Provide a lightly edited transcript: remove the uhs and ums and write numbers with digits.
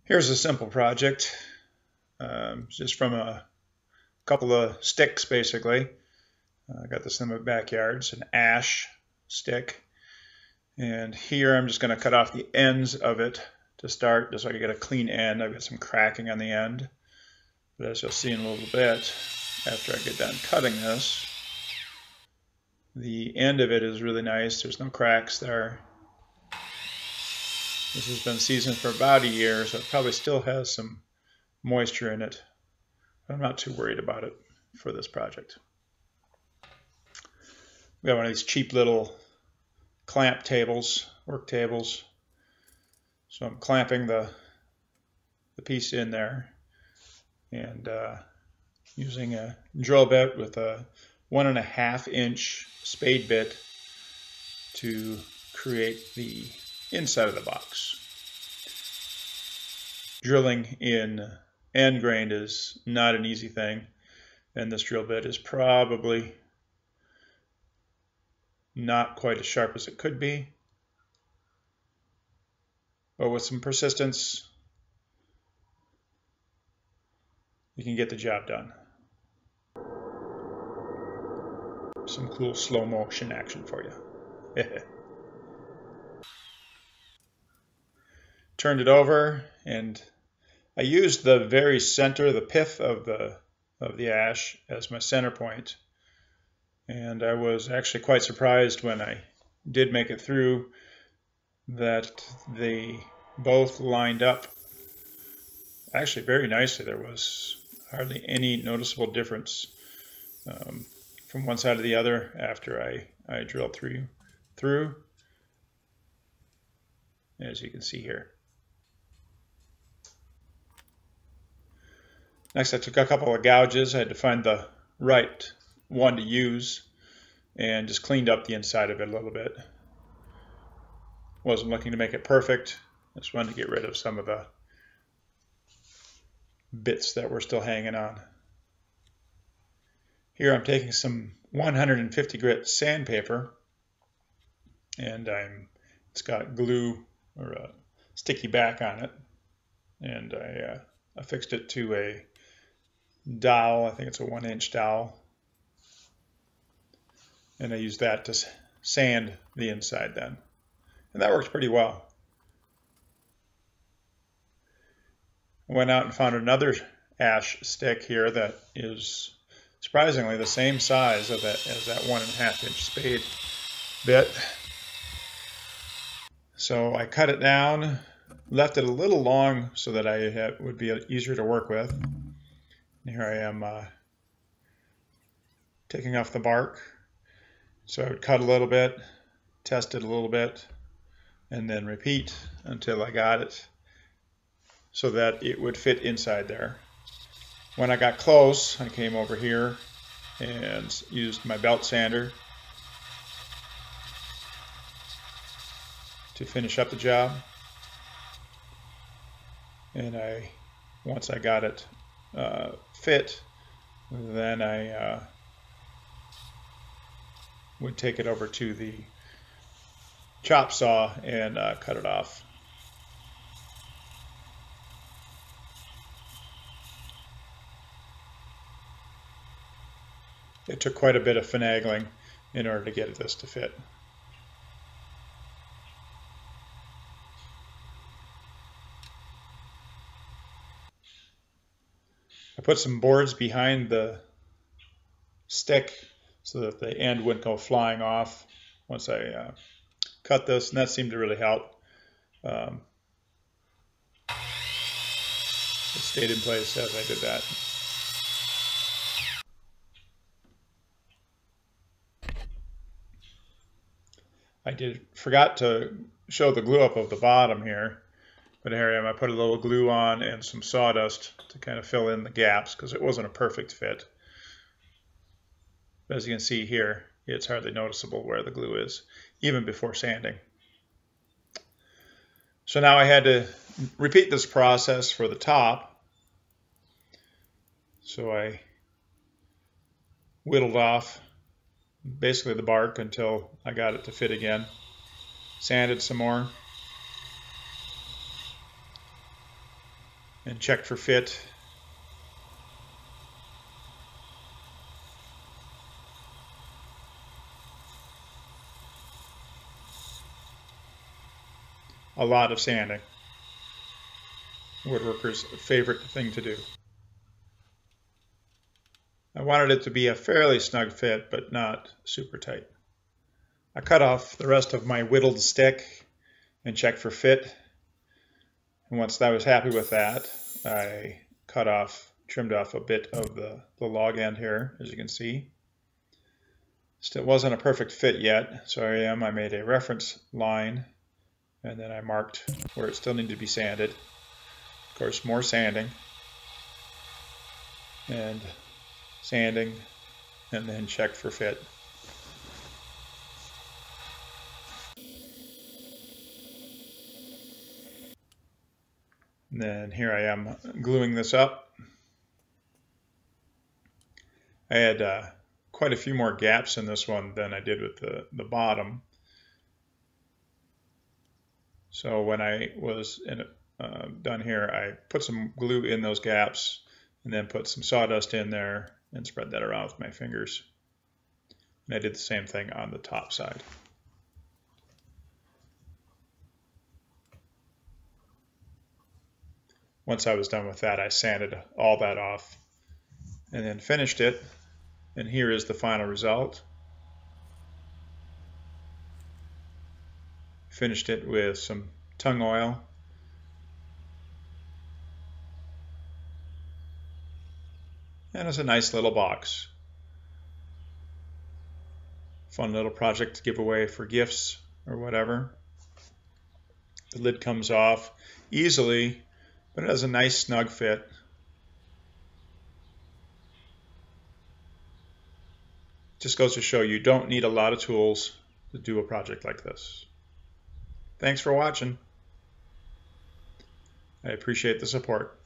Here's a simple project, just from a couple of sticks basically. I got this in my backyard. It's an ash stick. And here I'm just going to cut off the ends of it to start, just so I can get a clean end. I've got some cracking on the end. But as you'll see in a little bit, after I get done cutting this, the end of it is really nice. There's no cracks there. This has been seasoned for about a year, so it probably still has some moisture in it. I'm not too worried about it for this project. We have one of these cheap little clamp tables, work tables. So I'm clamping the piece in there and using a drill bit with a 1.5 inch spade bit to create the inside of the box. Drilling in end grain is not an easy thing, and this drill bit is probably not quite as sharp as it could be, but with some persistence you can get the job done. Some cool slow motion action for you. Turned it over, and I used the very center, the pith of the ash as my center point. And I was actually quite surprised when I did make it through that they both lined up actually very nicely. There was hardly any noticeable difference from one side to the other after I drilled through, as you can see here. Next, I took a couple of gouges. I had to find the right one to use and just cleaned up the inside of it a little bit. Wasn't looking to make it perfect. Just wanted to get rid of some of the bits that were still hanging on. Here I'm taking some 150 grit sandpaper, and it's got glue or a sticky back on it, and I affixed it to a dowel. I think it's a 1-inch dowel, and I used that to sand the inside then, and that works pretty well. I went out and found another ash stick here that is surprisingly the same size as that 1.5 inch spade bit. So I cut it down, left it a little long so that it would be easier to work with. And here I am taking off the bark. So I would cut a little bit, test it a little bit, and then repeat until I got it so that it would fit inside there. When I got close, I came over here and used my belt sander to finish up the job. And once I got it fit, then I would take it over to the chop saw and cut it off. It took quite a bit of finagling in order to get this to fit. I put some boards behind the stick so that the end wouldn't go flying off once I cut this, and that seemed to really help. It stayed in place as I did that. I forgot to show the glue up of the bottom here, but here I am. I put a little glue on and some sawdust to kind of fill in the gaps because it wasn't a perfect fit. But as you can see here, it's hardly noticeable where the glue is, even before sanding. So now I had to repeat this process for the top. So I whittled off basically the bark until I got it to fit again. Sanded some more. and checked for fit. A lot of sanding. Woodworker's favorite thing to do. I wanted it to be a fairly snug fit, but not super tight. I cut off the rest of my whittled stick and checked for fit. And once I was happy with that, I trimmed off a bit of the log end here, as you can see. Still wasn't a perfect fit yet, so I made a reference line, and then I marked where it still needed to be sanded. Of course, more sanding, and sanding, and then check for fit. And then here I am gluing this up. I had quite a few more gaps in this one than I did with the bottom. So when I was done here, I put some glue in those gaps and then put some sawdust in there and spread that around with my fingers. And I did the same thing on the top side. Once I was done with that, I sanded all that off and then finished it. And here is the final result. Finished it with some tung oil. And it's a nice little box. Fun little project to give away for gifts or whatever. The lid comes off easily, but it has a nice snug fit. Just goes to show you don't need a lot of tools to do a project like this. Thanks for watching. I appreciate the support.